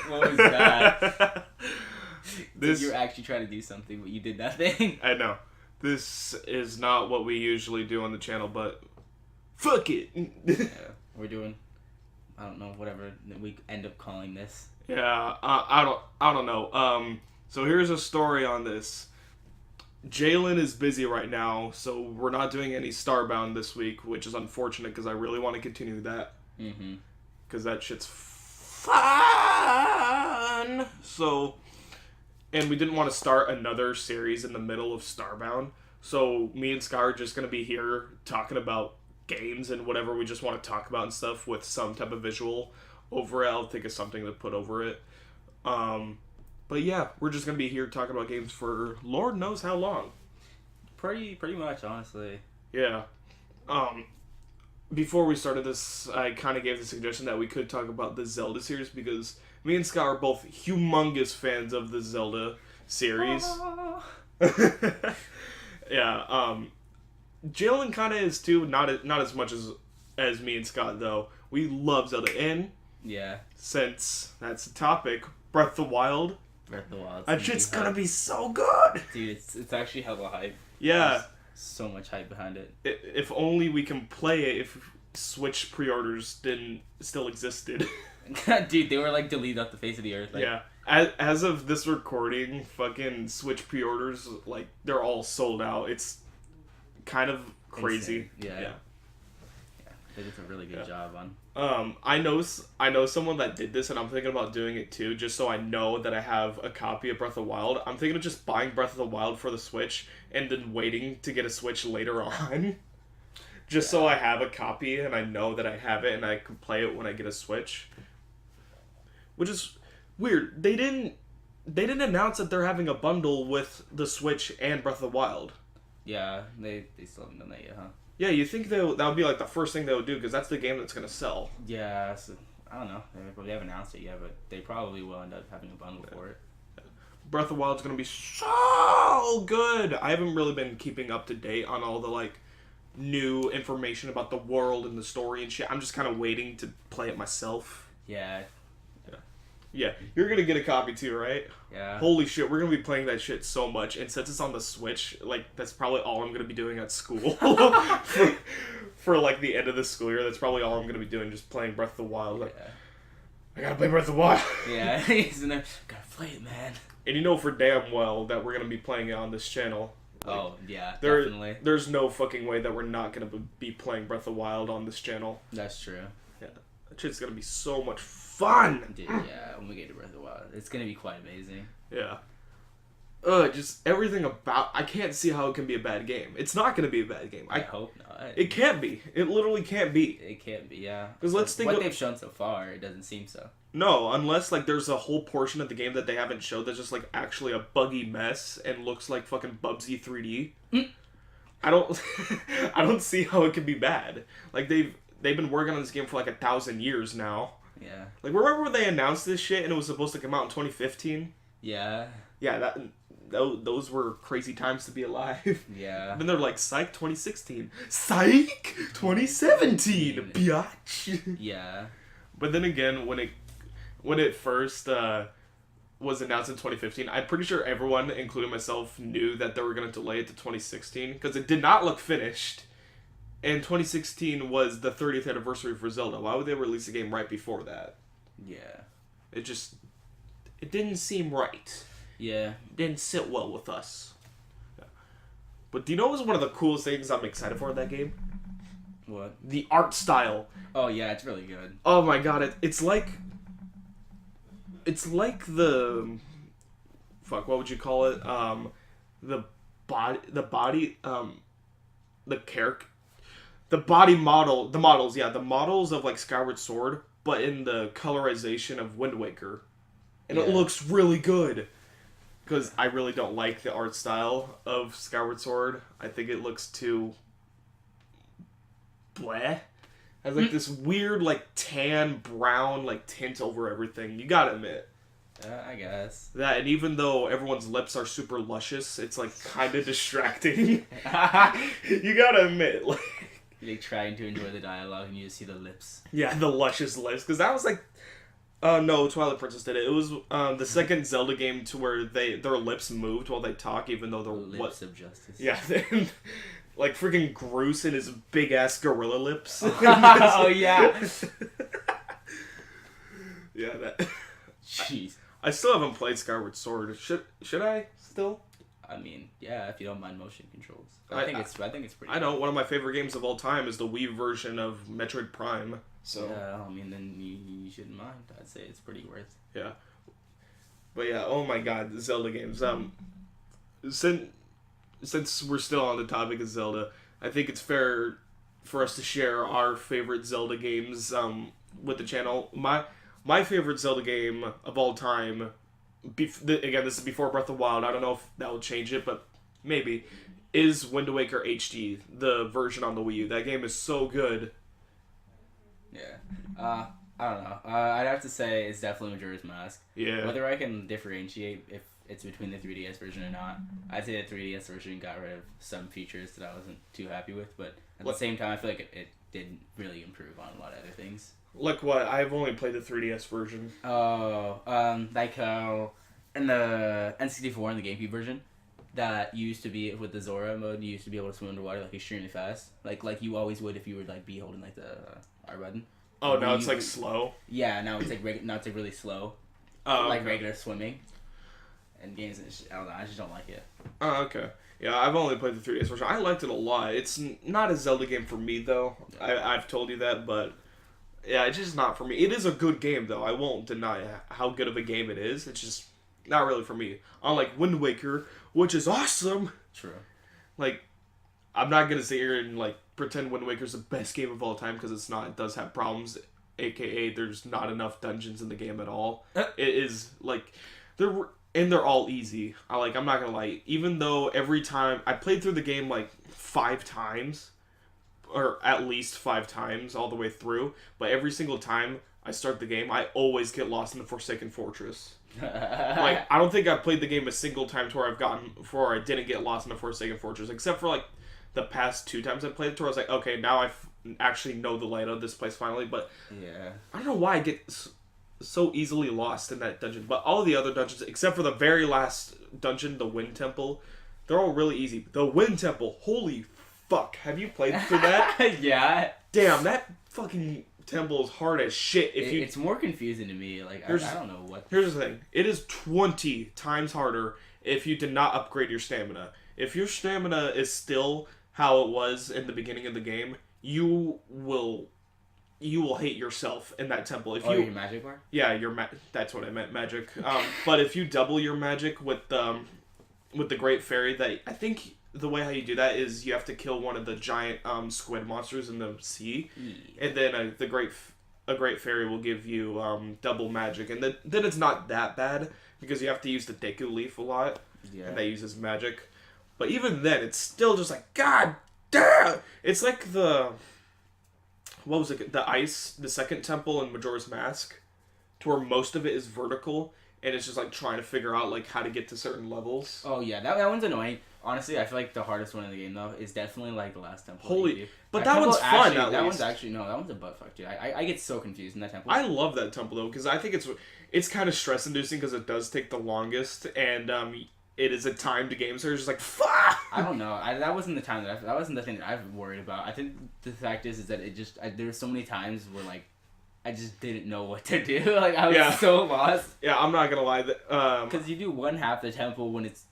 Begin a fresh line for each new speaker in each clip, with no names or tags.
What was that?
This
You were actually trying to do something, but you did nothing.
I know. This is not what we usually do on the channel, but fuck it.
Yeah, we're doing, I don't know, whatever we end up calling this.
Yeah, I don't know. So here's a story on this. Jalen is busy right now, so we're not doing any Starbound this week, which is unfortunate because I really want to continue that.
Mm-hmm.
Because that shit's fun. So, and we didn't want to start another series in the middle of Starbound. So me and Sky are just going to be here talking about games and whatever we just want to talk about and stuff with some type of visual over it. I'll think of something to put over it. But yeah, we're just going to be here talking about games for Lord knows how long.
Pretty much, honestly.
Yeah. Before we started this, I kind of gave the suggestion that we could talk about the Zelda series because me and Scott are both humongous fans of the Zelda series. Yeah, Jalen kind of is too, not as much as me and Scott though. We love Zelda, and
Yeah.
since that's the topic, Breath of the Wild.
Breath of the Wild.
That shit's gonna be so good.
Dude, it's actually hella hype.
Yeah.
There's so much hype behind it.
If only we can play it if Switch pre-orders didn't still existed.
Dude, they were like deleted off the face of the earth. Like,
Yeah. As of this recording, fucking Switch pre-orders, like, they're all sold out. It's kind of crazy.
Yeah. They did a really good job on.
I know someone that did this, and I'm thinking about doing it too, just so I know that I have a copy of Breath of the Wild. I'm thinking of just buying Breath of the Wild for the Switch, and then waiting to get a Switch later on. Just so I have a copy, and I know that I have it, and I can play it when I get a Switch. Which is weird. They didn't announce that they're having a bundle with the Switch and Breath of the Wild.
Yeah, they still haven't done that yet, huh?
Yeah, you think that would be like the first thing they would do, because that's the game that's going to sell.
Yeah, so, I don't know. They haven't announced it yet, but they probably will end up having a bundle for it.
Breath of the Wild's going to be so good! I haven't really been keeping up to date on all the, like, new information about the world and the story and shit. I'm just kind of waiting to play it myself.
Yeah.
Yeah, you're going to get a copy too, right?
Yeah.
Holy shit, we're going to be playing that shit so much. And since it's on the Switch, like, that's probably all I'm going to be doing at school. for, like, the end of the school year. That's probably all I'm going to be doing, just playing Breath of the Wild. Like, I gotta play Breath of the Wild.
Yeah, he's in there. Gotta play it, man.
And you know for damn well that we're going to be playing it on this channel. Like,
oh, yeah, definitely.
There's no fucking way that we're not going to be playing Breath of the Wild on this channel.
That's true.
Yeah, that shit's going to be so much fun.
Dude, yeah, when we get to Breath of the Wild, it's gonna be quite amazing.
Yeah. Just everything about... I can't see how it can be a bad game. It's not going to be a bad game.
I hope not.
It can't be. It literally can't be.
It can't be, yeah.
Because let's think
what they've shown so far, it doesn't seem so.
No, unless, like, there's a whole portion of the game that they haven't showed that's just, like, actually a buggy mess and looks like fucking Bubsy 3D. I don't see how it can be bad. Like, they've been working on this game for, like, 1,000 years now.
Yeah.
Like, remember when they announced this shit and it was supposed to come out in 2015?
Yeah.
Yeah, those were crazy times to be alive.
Yeah.
Then they're like, psych, 2016. Psych! 2017! Biatch!
Yeah.
But then again, when it first was announced in 2015, I'm pretty sure everyone, including myself, knew that they were going to delay it to 2016 because it did not look finished. And 2016 was the 30th anniversary for Zelda. Why would they release a game right before that?
Yeah.
It didn't seem right.
Yeah.
It didn't sit well with us. Yeah. But do you know what was one of the coolest things I'm excited for in that game?
What?
The art style.
Oh, yeah, it's really good.
Oh my god, it's like the... Fuck, what would you call it? The models of, like, Skyward Sword, but in the colorization of Wind Waker. And it looks really good. Because I really don't like the art style of Skyward Sword. I think it looks too... bleh. Has, like, this weird, like, tan, brown, like, tint over everything. You gotta admit.
I guess.
That, and even though everyone's lips are super luscious, it's, like, kind of distracting. You gotta admit, like...
You're trying to enjoy the dialogue and you just see the lips.
Yeah, the luscious lips. Because that was, like... No, Twilight Princess did it. It was the second Zelda game to where their lips moved while they talk, even though they're
Lips of Justice.
Yeah, like freaking Groose and his big ass gorilla lips.
Oh yeah.
Yeah, that.
Jeez.
I still haven't played Skyward Sword. Should I still?
I mean, yeah, if you don't mind motion controls. I think it's pretty.
I know one of my favorite games of all time is the Wii version of Metroid Prime. So
yeah, I mean, then you shouldn't mind. I'd say it's pretty worth.
Yeah. But yeah, oh my God, the Zelda games. Since we're still on the topic of Zelda, I think it's fair for us to share our favorite Zelda games with the channel. My favorite Zelda game of all time, again, this is before Breath of the Wild. I don't know if that will change it, but maybe, is Wind Waker HD, the version on the Wii U. That game is so good.
Yeah. I don't know. I'd have to say it's definitely Majora's Mask.
Yeah.
Whether I can differentiate if it's between the 3DS version or not, I'd say the 3DS version got rid of some features that I wasn't too happy with, but at the same time, I feel like it didn't really improve on a lot of other things.
Like what? I've only played the 3DS version.
Oh, like how in the N64 and the GameCube version, that used to be with the Zora mode, you used to be able to swim underwater like extremely fast, like you always would if you would like be holding like the R button.
Oh, now it's like slow.
Yeah, now it's like really slow, like regular swimming. And games, I don't know, I just don't like it.
Oh, okay. Yeah, I've only played the 3DS version. I liked it a lot. It's not a Zelda game for me though. I've told you that, but yeah, it's just not for me. It is a good game though. I won't deny how good of a game it is. It's just not really for me. Unlike Wind Waker, which is awesome.
True.
Like, I'm not gonna sit here and like pretend Wind Waker's the best game of all time because it's not. It does have problems, aka there's not enough dungeons in the game at all. It is like they're all easy. I'm not gonna lie. Even though every time I played through the game like 5 times, or at least 5 times all the way through, but every single time I start the game, I always get lost in the Forsaken Fortress. Like, I don't think I've played the game a single time to where I didn't get lost in the Forsaken Fortress, except for like the past 2 times I played it, where I was like, okay, now I actually know the layout of this place finally. But
yeah,
I don't know why I get so easily lost in that dungeon. But all the other dungeons, except for the very last dungeon, the Wind Temple, they're all really easy. The Wind Temple, holy fuck! Have you played through that?
Yeah.
Damn, that fucking temple is hard as shit.
It's more confusing to me. Like, I don't know what.
Here's the thing. It is 20 times harder if you did not upgrade your stamina. If your stamina is still how it was in the beginning of the game, you will hate yourself in that temple. If
your magic bar?
Yeah, that's what I meant, magic. But if you double your magic with the Great Fairy, I think the way how you do that is you have to kill one of the giant squid monsters in the sea, and then a Great Fairy will give you double magic, and then it's not that bad because you have to use the Deku Leaf a lot, and that uses magic. But even then, it's still just like, God damn! It's like what was it? The second temple in Majora's Mask, to where most of it is vertical, and it's just like trying to figure out like how to get to certain levels.
Oh yeah, that one's annoying. Honestly, I feel like the hardest one in the game though is definitely like the last temple.
But that one's fun. That
one's actually that one's a butt fuck, dude. I get so confused in that temple.
I love that temple though because I think it's kind of stress inducing because it does take the longest, and it is a timed game, so you're just like, fuck!
I don't know. That wasn't the time that wasn't the thing that I've worried about. I think the fact is that there were so many times where like I just didn't know what to do. Like I was so lost.
Yeah, I'm not gonna lie.
Because you do one half the temple when it's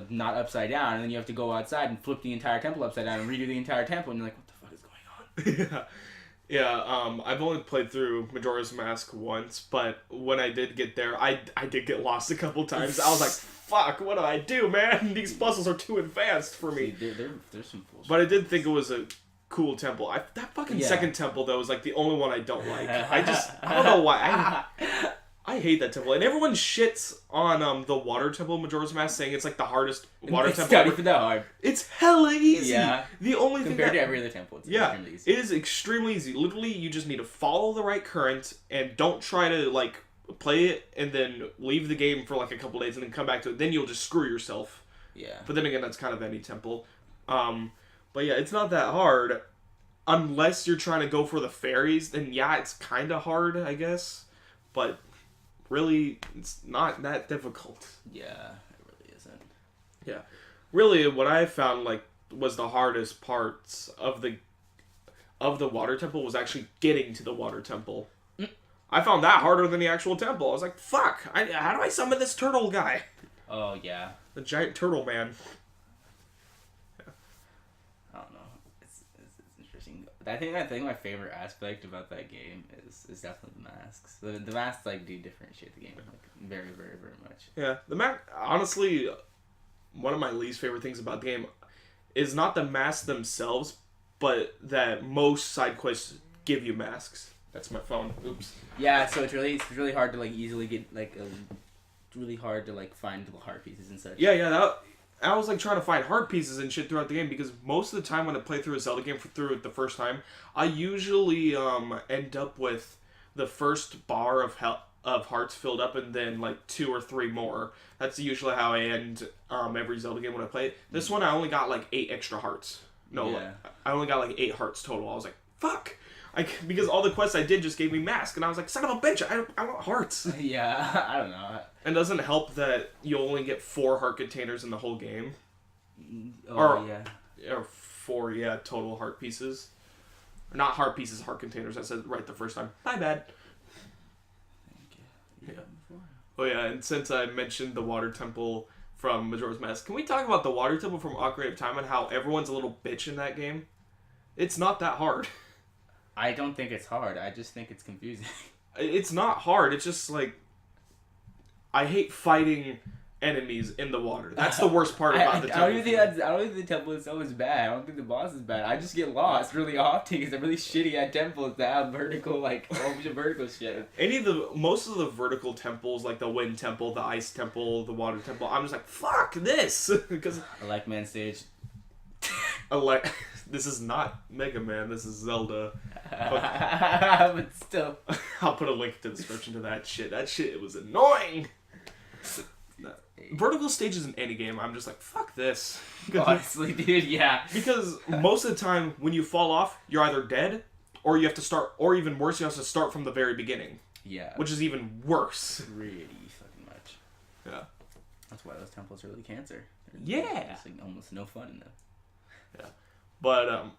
not upside down, and then you have to go outside and flip the entire temple upside down and redo the entire temple, and you're like, what the fuck is going on?
Yeah. I've only played through Majora's Mask once, but when I did get there, I did get lost a couple times. I was like, fuck, what do I do, man? These puzzles are too advanced for me.
See, there's some fools.
But I did think it was a cool temple. That fucking second temple, though, is like the only one I don't like. I don't know why. I hate that temple. And everyone shits on the water temple in Majora's Mask, saying it's like the hardest water temple.
It's not even that hard.
It's hella easy.
Yeah.
The only thing
compared to every other temple, it's extremely easy.
It is extremely easy. Literally, you just need to follow the right current and don't try to like play it and then leave the game for like a couple days and then come back to it. Then you'll just screw yourself.
Yeah.
But then again, that's kind of any temple. But yeah, it's not that hard unless you're trying to go for the fairies. Then yeah, it's kind of hard, I guess. But really, it's not that difficult.
Yeah, it really isn't.
Yeah. Really, what I found, like, was the hardest parts of the water temple was actually getting to the water temple. I found that harder than the actual temple. I was like, fuck, how do I summon this turtle guy?
Oh, yeah.
The giant turtle man.
Yeah. I don't know. It's interesting. I think my favorite aspect about that game is definitely the masks. The masks, like, do differentiate the game, like, very, very, very much.
Yeah. Honestly, one of my least favorite things about the game is not the masks themselves, but that most side quests give you masks. That's my phone. Oops.
Yeah, so it's really hard to like easily get like it's really hard to like find the heart pieces and such.
Yeah. I was like trying to find heart pieces and shit throughout the game because most of the time when I play through a Zelda game through it the first time, I usually end up with the first bar of hearts filled up and then like 2 or 3 more. That's usually how I end every Zelda game when I play it. This one I only got like 8 extra hearts. No,
yeah.
I only got like 8 hearts total. I was like, fuck. Because all the quests I did just gave me masks, and I was like, son of a bitch, I want hearts.
Yeah, I don't know.
And doesn't help that you only get 4 heart containers in the whole game.
Yeah.
Or 4, total heart pieces. Not heart pieces, heart containers. I said right the first time. My bad.
Thank you.
Yeah. Oh yeah, and since I mentioned the water temple from Majora's Mask, can we talk about the water temple from Ocarina of Time and how everyone's a little bitch in that game? It's not that hard.
I don't think it's hard. I just think it's confusing.
It's not hard. It's just like I hate fighting enemies in the water. That's the worst part about the temple.
I don't even think the temple itself is bad. I don't think the boss is bad. I just get lost really often because they're really shitty at temples that have vertical vertical shit.
Most of the vertical temples, like the wind temple, the ice temple, the water temple, I'm just like, fuck this, because
I like Man Stage.
This is not Mega Man. This is Zelda.
But still,
I'll put a link to the description to that shit. That shit was annoying. Vertical stages in any game, I'm just like, fuck this.
Honestly, dude, yeah.
Because most of the time, when you fall off, you're either dead, or you have to start, or even worse, you have to start from the very beginning.
Yeah.
Which is even worse.
Really fucking much.
Yeah.
That's why those temples are really cancer.
Yeah.
There's like almost no fun in them.
Yeah. But,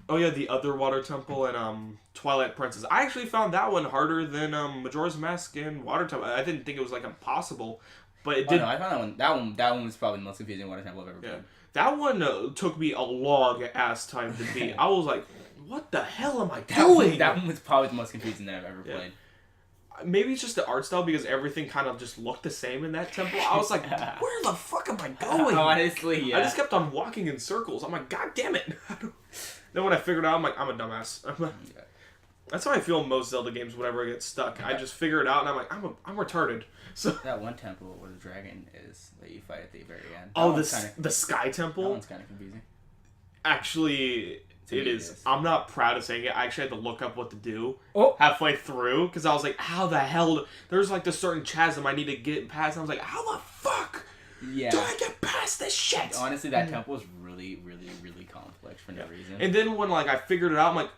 the other water temple and Twilight Princess. I actually found that one harder than Majora's Mask and Water Temple. I didn't think it was like impossible, but it did.
No, I found that one. That one was probably the most confusing water temple I've ever played.
That one took me a long ass time to beat. I was like, "What the hell am I doing?"
That one was probably the most confusing that I've ever played.
Maybe it's just the art style because everything kind of just looked the same in that temple. I was like, "Where the fuck am I going?"
Honestly, yeah.
I just kept on walking in circles. I'm like, "God damn it!" Then when I figured out, I'm like, I'm a dumbass. That's how I feel in most Zelda games whenever I get stuck. I just figure it out and I'm like, I'm retarded. So
that one temple where the dragon is that you fight at the very end.
The Sky Temple?
That one's kind of confusing.
Actually, it is. I'm not proud of saying it. I actually had to look up what to do
Oh.
halfway through because I was like, how the hell? There's like this certain chasm I need to get past. And I was like, how the fuck do I get past this shit?
Honestly, that temple is really, really, really complex for no reason.
And then when like I figured it out, I'm like,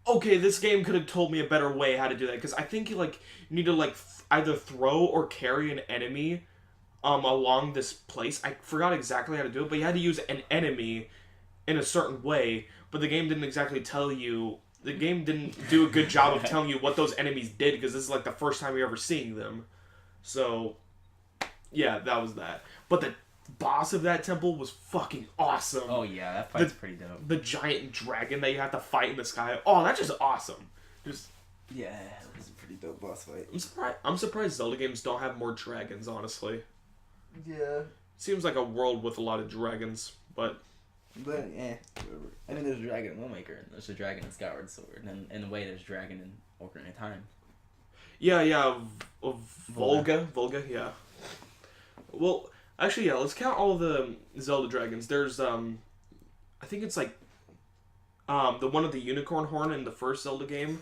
okay, this game could have told me a better way how to do that because I think you need to either throw or carry an enemy along this place. I forgot exactly how to do it, but you had to use an enemy in a certain way, but the game didn't exactly tell you. The game didn't do a good job of telling you what those enemies did because this is like the first time you're ever seeing them. So, yeah, that was that. But the boss of that temple was fucking awesome.
Oh yeah, that fight's pretty dope.
The giant dragon that you have to fight in the sky. Oh, that's just awesome.
Yeah, it was a pretty dope boss fight.
I'm surprised Zelda games don't have more dragons, honestly.
Yeah.
Seems like a world with a lot of dragons, but
whatever. I mean, there's a dragon in Windmaker, and there's a dragon in Skyward Sword, and in a way, there's a dragon in Ocarina of Time.
Yeah, Volga, yeah. Well, actually, yeah, let's count all the Zelda dragons. There's, I think it's like, the one of the unicorn horn in the first Zelda game.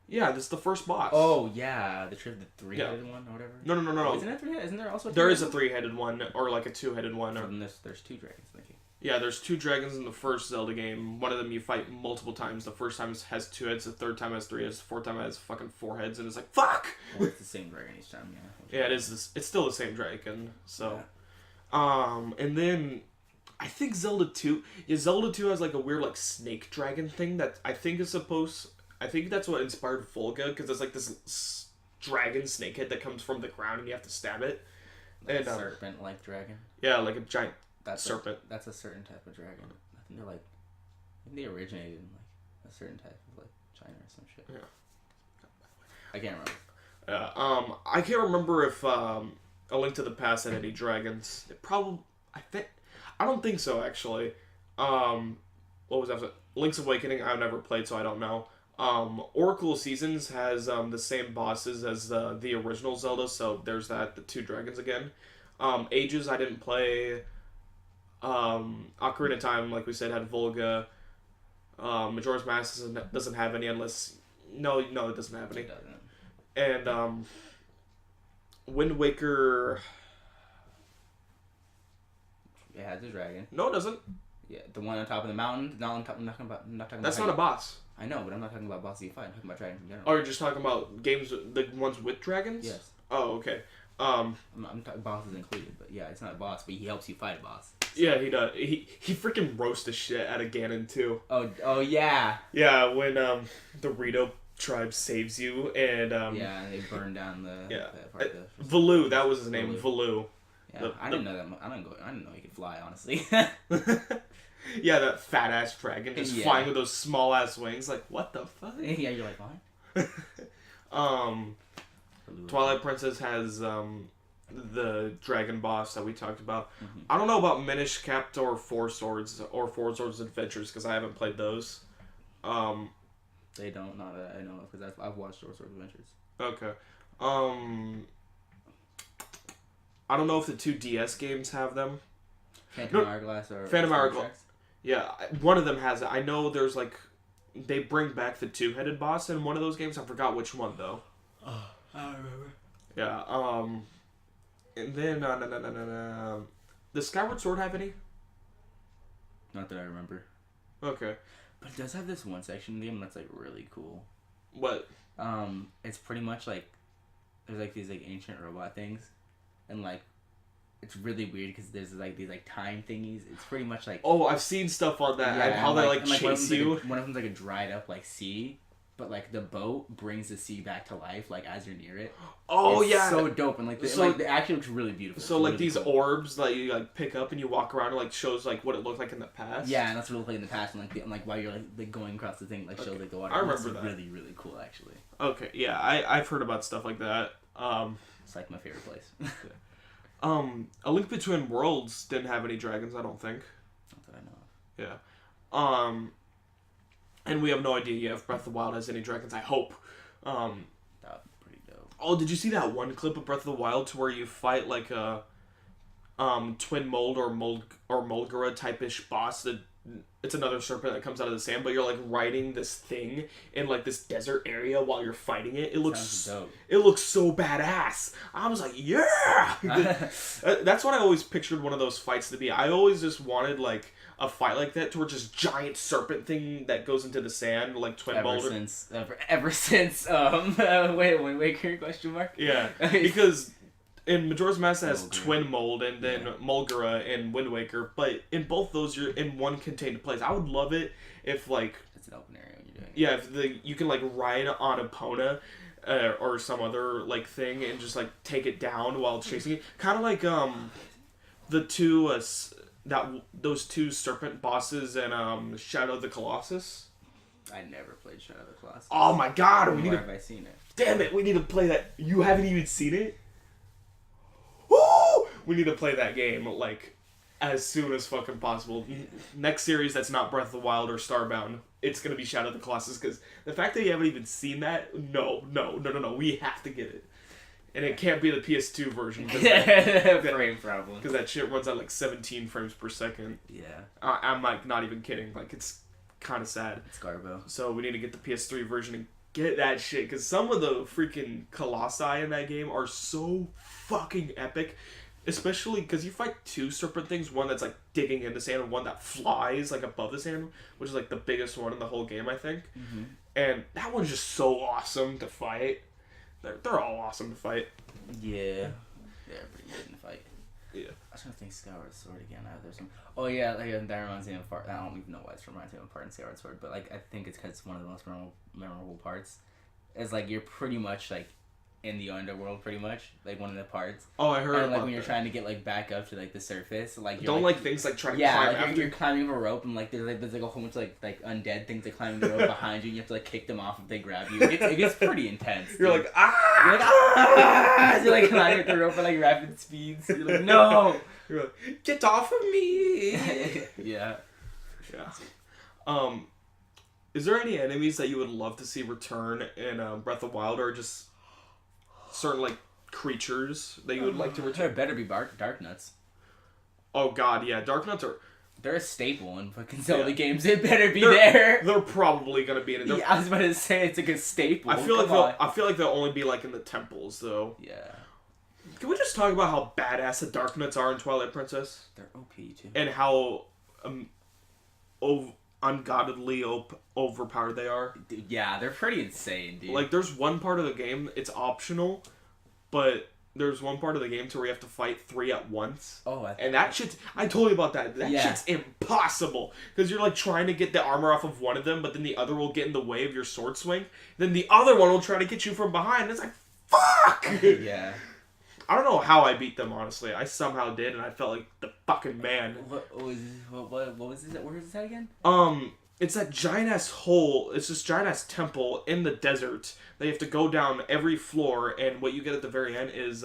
Yeah, this is the first boss.
Oh, yeah, the three-headed one, or whatever?
No.
Isn't that three-headed? Isn't there also
There is a three-headed one, or like a two-headed one.
So then there's two dragons, thinking.
Yeah, there's 2 dragons in the first Zelda game. One of them you fight multiple times. The first time has 2 heads, the third time has 3 heads, the fourth time has fucking 4 heads, and it's like, fuck!
Well, it's the same dragon each time, yeah.
Yeah, it is. It's still the same dragon, so...
Yeah.
And then... I think Zelda 2... Yeah, Zelda 2 has, like, a weird, like, snake dragon thing that I think is supposed... I think that's what inspired Volga, because it's, like, this dragon snakehead that comes from the ground, and you have to stab it.
Like
and
a serpent-like dragon?
Yeah, like a giant serpent.
That's a certain type of dragon. I think they're, like... I think they originated in, like, a certain type of, like, China or some shit.
Yeah.
I can't remember.
Yeah, I can't remember if, A Link to the Past had any dragons. It probably... I don't think so, actually. What was that? Link's Awakening, I've never played, so I don't know. Oracle Seasons has the same bosses as the original Zelda, so there's that, the 2 dragons again. Ages, I didn't play. Ocarina of Time, like we said, had Volga. Majora's Mask doesn't have any unless... No, it doesn't have any.
It doesn't.
And, Wind Waker...
It has a dragon.
No, it doesn't.
Yeah, the one on top of the mountain. I'm not talking about.
That's not a boss.
I know, but I'm not talking about bosses you fight. I'm talking about dragons in general.
Oh, you're just talking about games, the ones with dragons?
Yes.
Oh, okay.
I'm talking bosses included, but yeah, it's not a boss, but he helps you fight a boss. So.
Yeah, he does. He freaking roasts the shit out of Ganon too.
Oh yeah.
Yeah, when the Rito tribe saves you and
yeah, and they burn down the
Valu, that was his name, Valu.
Yeah, I didn't know that. I didn't know he could fly, honestly.
Yeah, that fat ass dragon just flying with those small ass wings. Like, what the fuck?
Yeah, you're like, what?
Twilight Princess has the dragon boss that we talked about.
Mm-hmm.
I don't know about Minish Cap or Four Swords Adventures because I haven't played those.
They don't. Not that I know of because I've watched Four Swords Adventures.
Okay. I don't know if the 2 DS games have them.
Phantom Hourglass or
Phantom Hourglass. Yeah, one of them has it. I know there's like they bring back the 2-headed boss in one of those games. I forgot which one though.
Oh, I don't remember.
Yeah. And then does Skyward Sword have any?
Not that I remember.
Okay.
But it does have this one section in the game that's like really cool.
What?
It's pretty much like there's like these like ancient robot things, and like it's really weird because there's like these like time thingies. It's pretty much like
I've seen stuff on that and how they like chase you.
One of them's like a dried up like sea, but like the boat brings the sea back to life like as you're near it. It's so dope and like the action looks really beautiful.
So like these orbs that you like pick up and you walk around and like shows like what it looked like in the past.
Yeah, and that's what it looked like in the past and like while you're like going across the thing shows like the water.
I remember that.
Really really cool actually.
Okay, yeah, I've heard about stuff like that.
It's like my favorite place.
A Link Between Worlds didn't have any dragons, I don't think.
Not that I know of.
Yeah. And we have no idea yet if Breath of the Wild has any dragons, I hope.
That would be pretty dope.
Oh, did you see that one clip of Breath of the Wild to where you fight like a twin mold or Mulgara type-ish boss that it's another serpent that comes out of the sand, but you're like riding this thing in like this desert area while you're fighting it. It looks dope. It looks so badass. I was like, yeah. That's what I always pictured one of those fights to be. I always just wanted like a fight like that to where just giant serpent thing that goes into the sand like twin boulder.
Ever since Wind Waker question mark.
Yeah, because. In Majora's Mask it has Twin Mold and then Mulgara and Wind Waker, but in both those you're in one contained place. I would love it if like
it's an open area when you're doing it.
Yeah, if you can like ride on Epona or some other like thing and just like take it down while chasing it. Kind of like those 2 serpent bosses in Shadow of the Colossus.
I never played Shadow of the Colossus.
Oh my god,
Where have I seen it?
Damn it, we need to play that. You haven't even seen it? We need to play that game, like, as soon as fucking possible. Next series that's not Breath of the Wild or Starbound, it's gonna be Shadow of the Colossus, because the fact that you haven't even seen that, no, we have to get it. And it can't be the PS2 version.
Frame problem.
Because that shit runs at, like, 17 frames per second.
Yeah.
I'm, like, not even kidding. Like, it's kind of sad.
It's Garbo.
So we need to get the PS3 version and get that shit, because some of the freaking Colossi in that game are so fucking epic. Especially because you fight two serpent things, one that's like digging in the sand and one that flies like above the sand, which is like the biggest one in the whole game, I think.
Mm-hmm.
And that one's just so awesome to fight. They're all awesome to fight.
Yeah. They're pretty good in the fight.
Yeah.
I was trying to think Skyward Sword again. There's some. Oh yeah, like that reminds me of part. I don't even know why it's reminds me of a part in Skyward Sword, but like I think it's because it's one of the most memorable parts. It's like you're pretty much like in the underworld, pretty much like one of the parts.
Oh, I heard.
And like
about
when you're
that.
trying to get like back up to like the surface, like you're,
Don't like things like trying to
yeah,
climb
like
after.
you're climbing up a rope and like there's like a whole bunch of like undead things that climbing the rope behind you and you have to like kick them off if they grab you. It gets pretty intense.
You're
dude.
like ah.
You're like ah. You're like climbing up the rope at like rapid speeds. You're like no.
You're like, get off of me.
Yeah.
Yeah. Is there any enemies that you would love to see return in Breath of the Wild, or just certain like creatures that you would like to
There
return?
better be dark nuts.
Oh god, yeah, Dark Nuts are.
They're a staple in fucking Zelda
Yeah.
games. It better be there.
They're probably gonna be in it.
Yeah, I was about to say it's like a staple.
I feel
Come
like
on.
I feel like they'll only be like in the temples though.
Yeah.
Can we just talk about how badass the Dark Nuts are in Twilight Princess?
They're OP too.
And how ungodly overpowered they are.
Dude, yeah, they're pretty insane, dude.
Like, there's one part of the game, it's optional, but there's one part of the game to where you have to fight 3 at once.
Oh,
And that shit's... I told you about that. That
Yeah.
shit's impossible. Because you're, like, trying to get the armor off of one of them, but then the other will get in the way of your sword swing. Then the other one will try to get you from behind. It's like, fuck!
Yeah.
I don't know how I beat them, honestly. I somehow did, and I felt like the fucking man.
What was this? Where is that again?
It's that giant-ass hole. It's this giant-ass temple in the desert that you have to go down every floor, and what you get at the very end is,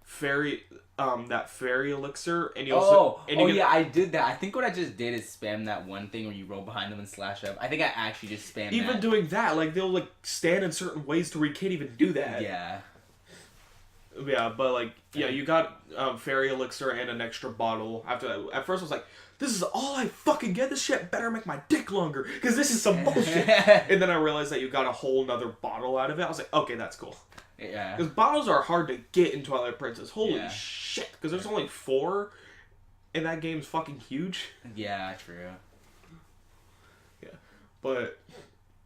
fairy elixir, and you also...
Yeah, I did that. I think what I just did is spam that one thing where you roll behind them and slash up. I think I actually just spammed
Even
that.
doing that, like, they'll, like, stand in certain ways to where you can't even do that.
Yeah.
Yeah, but, like, yeah, you got fairy elixir and an extra bottle after that. At first I was like, this is all I fucking get? This shit better make my dick longer, because this is some bullshit. And then I realized that you got a whole nother bottle out of it. I was like, okay, that's cool.
Yeah.
Because bottles are hard to get in Twilight Princess. Holy
Yeah.
shit. Because there's only 4, and that game's fucking huge.
Yeah, true.
Yeah. But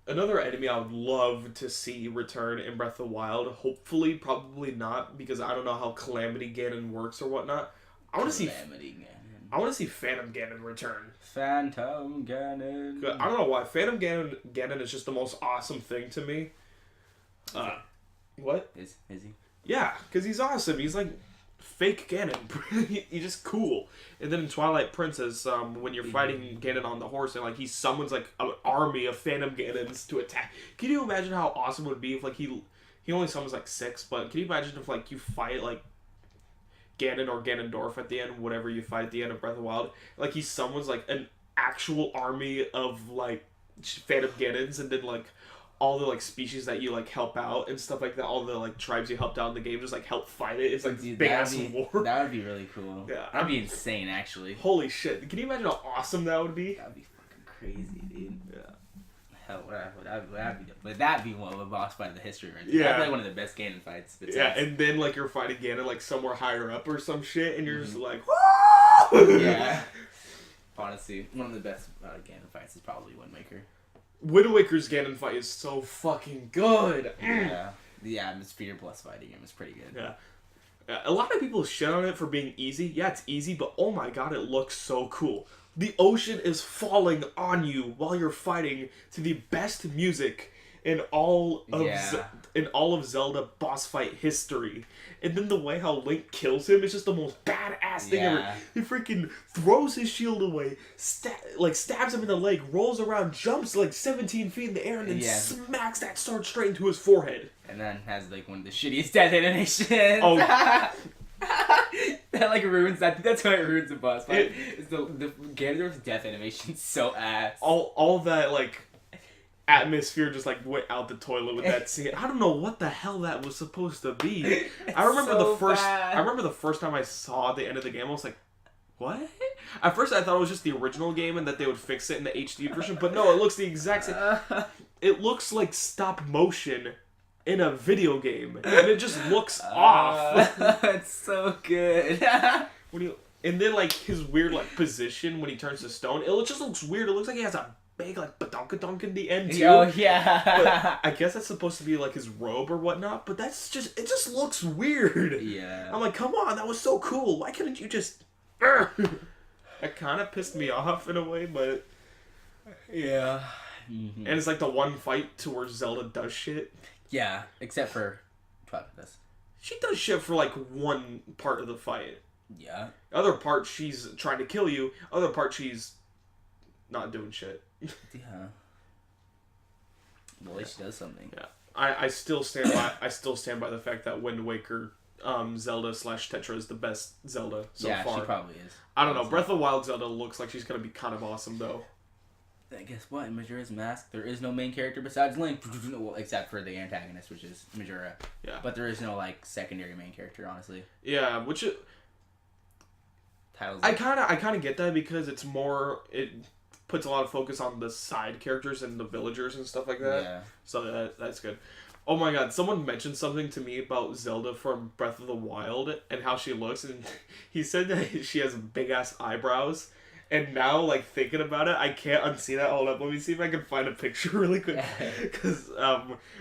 another enemy I would love to see return in Breath of the Wild. Hopefully, probably not, because I don't know how Calamity Ganon works or whatnot. I want to see Phantom Ganon return.
Phantom Ganon.
I don't know why. Phantom Ganon is just the most awesome thing to me. What?
Is he?
Yeah, because he's awesome. He's like fake Ganon. He's just cool. And then in Twilight Princess, when you're fighting Ganon on the horse, and like he summons like an army of Phantom Ganons to attack. Can you imagine how awesome it would be if like he only summons like 6? But can you imagine if like you fight like Ganon or Ganondorf at the end, whatever you fight at the end of Breath of the Wild, like he summons like an actual army of like Phantom Ganons, and then like all the like species that you like help out and stuff like that, all the like tribes you helped out in the game just like help fight it. It's like
Dude,
big ass war.
That would be really cool.
Yeah.
That'd be insane, actually.
Holy shit! Can you imagine how awesome that would be?
That'd be fucking crazy, dude.
Yeah.
Hell, would that be one of the boss fight of the history right there?
Yeah.
That'd be like one of the best Ganon fights.
Yeah, and then like you're fighting Ganon like somewhere higher up or some shit, and you're just like,
yeah. Honestly, one of the best Ganon fights is probably Wind Waker.
Wind Waker's Ganon fight is so fucking good.
Yeah. The atmosphere plus fighting him is pretty good.
Yeah. A lot of people shit on it for being easy. Yeah, it's easy, but oh my god, it looks so cool. The ocean is falling on you while you're fighting to the best music in all of Zelda boss fight history. And then the way how Link kills him is just the most badass thing ever. He freaking throws his shield away, stabs him in the leg, rolls around, jumps like 17 feet in the air, and then smacks that sword straight into his forehead.
And then has like one of the shittiest death animations.
Oh.
That like ruins that. That's why it ruins the boss fight. It's the Ganondorf's death animation so ass.
All that like atmosphere just like went out the toilet with that scene. I don't know what the hell that was supposed to be. I remember the first time I saw the end of the game, I was like, what? At first I thought it was just the original game and that they would fix it in the HD version, but no, it looks the exact same. It looks like stop motion in a video game, and it just looks off.
It's so good.
And then like his weird like position when he turns to stone, it just looks weird. It looks like he has a big like badonkadonk in the end too.
Oh yeah.
But I guess that's supposed to be like his robe or whatnot, but it just looks weird.
Yeah.
I'm like, come on, that was so cool. Why couldn't you just? That kind of pissed me off in a way, but
yeah. Mm-hmm.
And it's like the one fight to where Zelda does shit.
Yeah, except for Twilight Princess.
She does shit for like one part of the fight.
Yeah.
Other part she's trying to kill you. Other part she's not doing shit.
Yeah. Well, at least she does something.
Yeah. I still stand by the fact that Wind Waker Zelda / Tetra is the best Zelda so far.
Yeah, she probably is.
I don't know. Breath of the Wild Zelda looks like she's gonna be kind of awesome though.
Guess what? In Majora's Mask, there is no main character besides Link, well, except for the antagonist, which is Majora.
Yeah.
But there is no like secondary main character, honestly.
Yeah, which I kind of get that because it puts a lot of focus on the side characters and the villagers and stuff like that.
Yeah.
So that's good. Oh my god, someone mentioned something to me about Zelda from Breath of the Wild and how she looks, and he said that she has big ass eyebrows. And now, like, thinking about it, I can't unsee that. Hold up, let me see if I can find a picture really quick. Because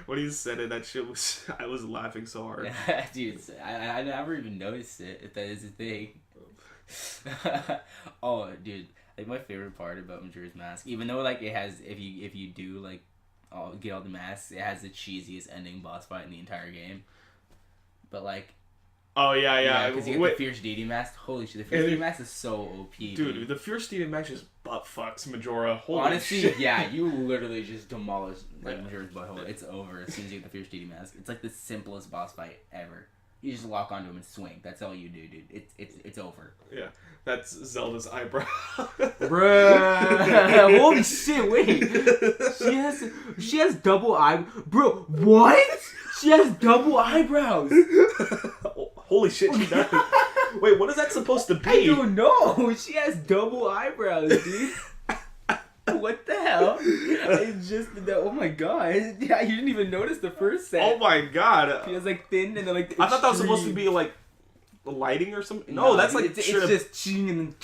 when he said it, that shit was... I was laughing so hard.
Dude, I never even noticed it, if that is a thing. Oh, dude, like, my favorite part about Majora's Mask, even though, like, it has... If you do, like, get all the masks, it has the cheesiest ending boss fight in the entire game. But, like...
Oh, yeah.
Because you get the Fierce Deity mask. Holy shit, the Fierce Deity mask is so OP,
dude. The Fierce Deity mask just butt fucks Majora. Holy
honestly,
shit.
yeah, you literally just demolish Majora's butthole. It's over as soon as you get the Fierce Deity mask. It's like the simplest boss fight ever. You just lock onto him and swing. That's all you do, dude. It's over.
Yeah, that's Zelda's eyebrow.
Bruh. Holy shit, wait. She has double eye... Bro, what? She has double eyebrows.
Holy shit, she does. Wait, what is that supposed to be?
I don't know. She has double eyebrows, dude. What the hell? I just did that. Oh my god. Yeah, you didn't even notice the first set.
Oh my god.
She was like thin and then like
I thought that was supposed to be like lighting or something. No, that's like
it's just ching and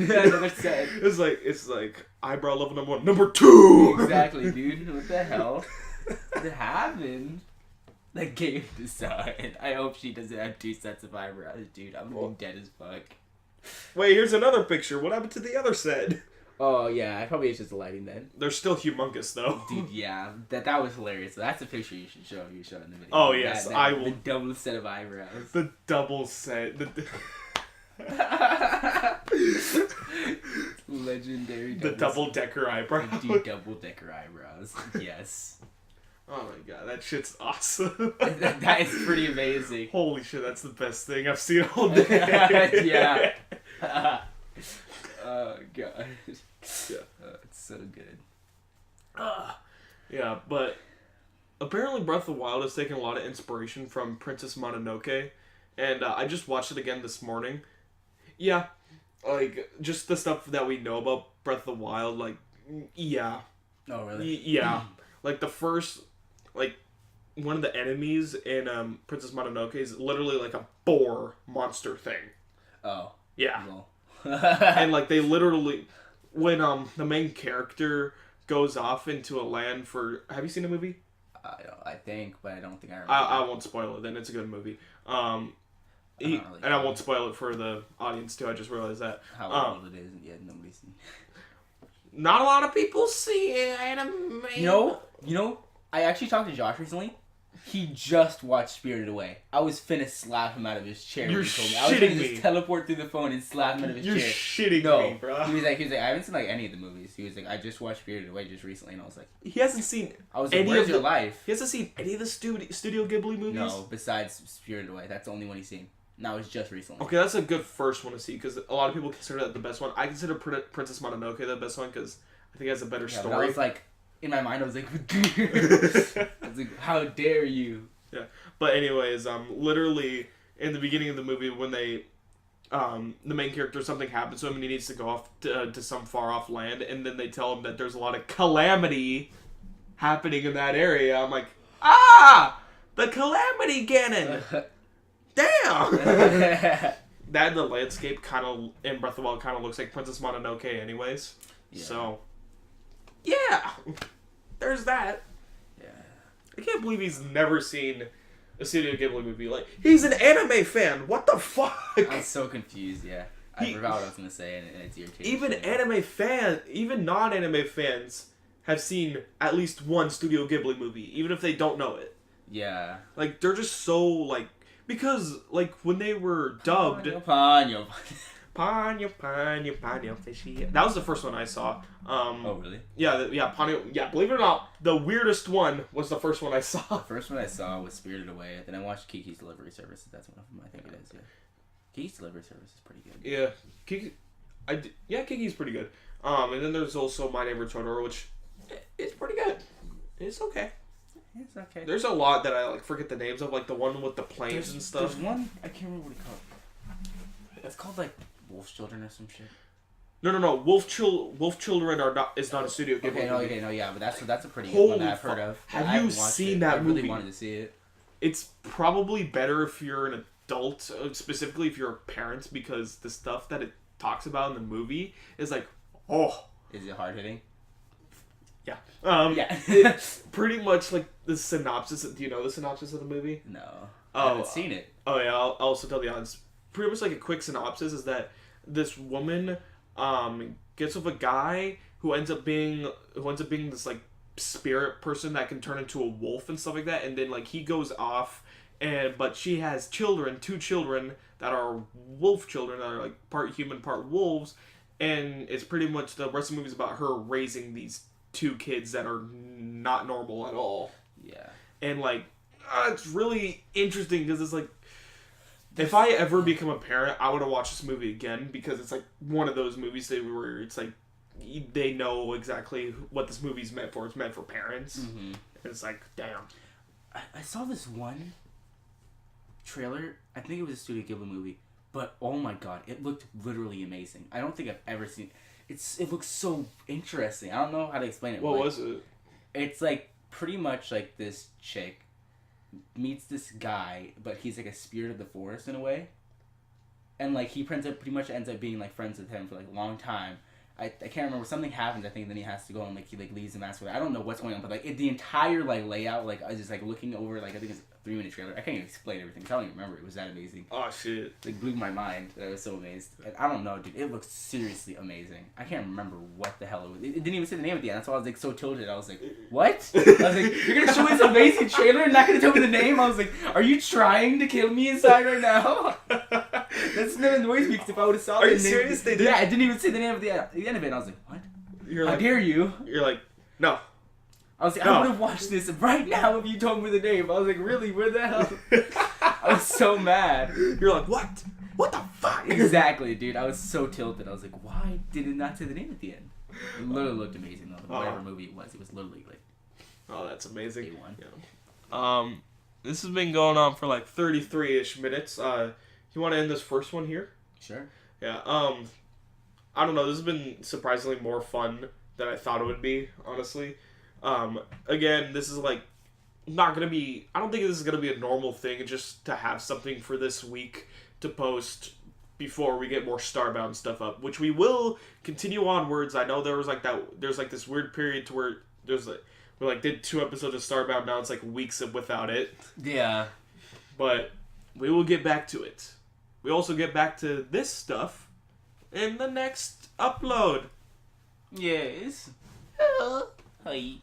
then another set.
It's like eyebrow level number 1, number 2.
Exactly, dude. What the hell? What happened? The game design. I hope she doesn't have 2 sets of eyebrows, dude. I'm gonna be dead as fuck.
Wait, here's another picture. What happened to the other set?
Oh yeah, probably it's just the lighting then.
They're still humongous though.
Dude, yeah, that was hilarious. That's a picture you should show. You show in the video.
Oh yes, I will.
The double set of eyebrows.
The double set.
Legendary.
The double-decker eyebrows.
Dude, double-decker eyebrows. Yes.
Oh my god, that shit's awesome.
That is pretty amazing.
Holy shit, that's the best thing I've seen all day.
Yeah. Oh god.
Yeah.
It's so good.
Yeah, but apparently Breath of the Wild has taken a lot of inspiration from Princess Mononoke, and I just watched it again this morning. Yeah, like, just the stuff that we know about Breath of the Wild, like, yeah.
Oh, really?
Yeah. Like, the first, like, one of the enemies in Princess Mononoke is literally like a boar monster thing.
Oh.
Yeah.
Well.
And, like, they literally, when the main character goes off into a land for... Have you seen the movie?
I think, but I don't think I remember.
I won't spoil it then. It's a good movie. And I won't spoil it for the audience, too. I just realized that.
How old it is, and yet nobody's seen it.
Not a lot of people see anime.
You know, I actually talked to Josh recently. He just watched Spirited Away. I was finna slap him out of his chair.
You're
when he told me.
shitting
I was gonna
me.
just teleport through the phone and slap him out of his
You're
chair.
shitting
No.
me, bro.
He was like, I haven't seen like any of the movies. He was like, I just watched Spirited Away just recently, and I was like,
He hasn't seen
I was like,
any
where's
of
your
the
life?
He hasn't seen any of the Studio Ghibli movies?
No, besides Spirited Away. That's the only one he's seen. And that was just recently.
Okay, that's a good first one to see, because a lot of people consider that the best one. I consider Princess Mononoke the best one, because I think it has a better story.
But I was like, in my mind, I was like, I was like, how dare you?
Yeah, but anyways, literally in the beginning of the movie when they, the main character, something happens to him and he needs to go off to some far off land, and then they tell him that there's a lot of calamity happening in that area. I'm like, The Calamity Ganon! Damn! That and the landscape kind of, in Breath of the Wild, kind of looks like Princess Mononoke anyways. Yeah. So, yeah! There's that.
Yeah.
I can't believe he's never seen a Studio Ghibli movie. Like, he's an anime fan! What the fuck?
I'm so confused, yeah. I forgot what I was going to say, and it's irritating.
Even non-anime fans have seen at least one Studio Ghibli movie, even if they don't know it.
Yeah.
Like, they're just so, like... Because, like, when they were dubbed...
Ponyo.
Fishy. That was the first one I saw.
Oh, really?
Yeah, Ponyo... Yeah, believe it or not, the weirdest one was the first one I saw.
The first one I saw was Spirited Away. Then I watched Kiki's Delivery Service. That's one of them, I think it is, yeah. Kiki's Delivery Service is pretty good.
Yeah. Kiki's pretty good. And then there's also My Neighbor Totoro, which... It's pretty good. It's okay.
It's okay.
There's a lot that I like forget the names of, like the one with the planes and stuff.
There's one, I can't remember what it's called. It's called like Wolf's Children or some shit.
No. Wolf Children is not a Studio Ghibli movie.
Yeah, but that's a pretty good one that I've heard of.
Have you seen that movie?
I really wanted to see it.
It's probably better if you're an adult, specifically if you're a parent, because the stuff that it talks about in the movie is like, oh.
Is it hard hitting?
Yeah.
Yeah.
Pretty much like the synopsis. Do you know the synopsis of the movie?
No. I haven't seen it.
Oh yeah, I'll also tell the audience. Pretty much like a quick synopsis is that this woman gets with a guy who ends up being this like spirit person that can turn into a wolf and stuff like that, and then like he goes off but she has two children that are wolf children that are like part human, part wolves, and it's pretty much the rest of the movie is about her raising these two kids that are not normal at all.
Yeah. And
like it's really interesting because it's like if I ever become a parent, I want to watch this movie again because it's like one of those movies where it's like they know exactly what this movie's meant for. It's meant for parents. Mm-hmm. And it's like, damn.
I saw this one trailer. I think it was a Studio Ghibli movie, but oh my god, it looked literally amazing. I don't think I've ever seen it looks so interesting. I don't know how to explain it.
What was it?
It's like pretty much like this chick meets this guy, but he's like a spirit of the forest in a way. And like he pretty much ends up being like friends with him for like a long time. I can't remember, something happens I think, then he has to go and like he like leaves the mask. I don't know what's going on, but like the entire like layout, like I was just like looking over, like I think it's a 3-minute trailer. I can't even explain everything, so I don't even remember. It was that amazing.
Oh shit.
Like blew my mind. I was so amazed. And I don't know, dude, it looks seriously amazing. I can't remember what the hell it was. It didn't even say the name at the end. That's why I was like so tilted. I was like, what? I was like, you're gonna show me this amazing trailer and not gonna tell me the name? I was like, are you trying to kill me inside right now? That's what annoys me, because if I would have saw
the name. Are you serious? They did?
Yeah, I didn't even say the name at the end of it. And I was like, what? How dare you?
You're like, no.
I was like, I would have watched this right now if you told me the name. I was like, really? Where the hell? I was so mad.
You're like, what? What the fuck?
Exactly, dude. I was so tilted. I was like, why did it not say the name at the end? It literally looked amazing, though. Whatever movie it was literally like...
Oh, that's amazing.
A1.
Yeah. This has been going on for like 33-ish minutes. You want to end this first one here?
Sure.
Yeah. I don't know. This has been surprisingly more fun than I thought it would be, honestly. Again, this is like not gonna be. I don't think this is gonna be a normal thing. Just to have something for this week to post before we get more Starbound stuff up, which we will continue onwards. I know there was like that. There's like this weird period to where there's like we like did 2 episodes of Starbound. Now it's like weeks without it.
Yeah.
But we will get back to it. We also get back to this stuff in the next upload.
Yes. Hi.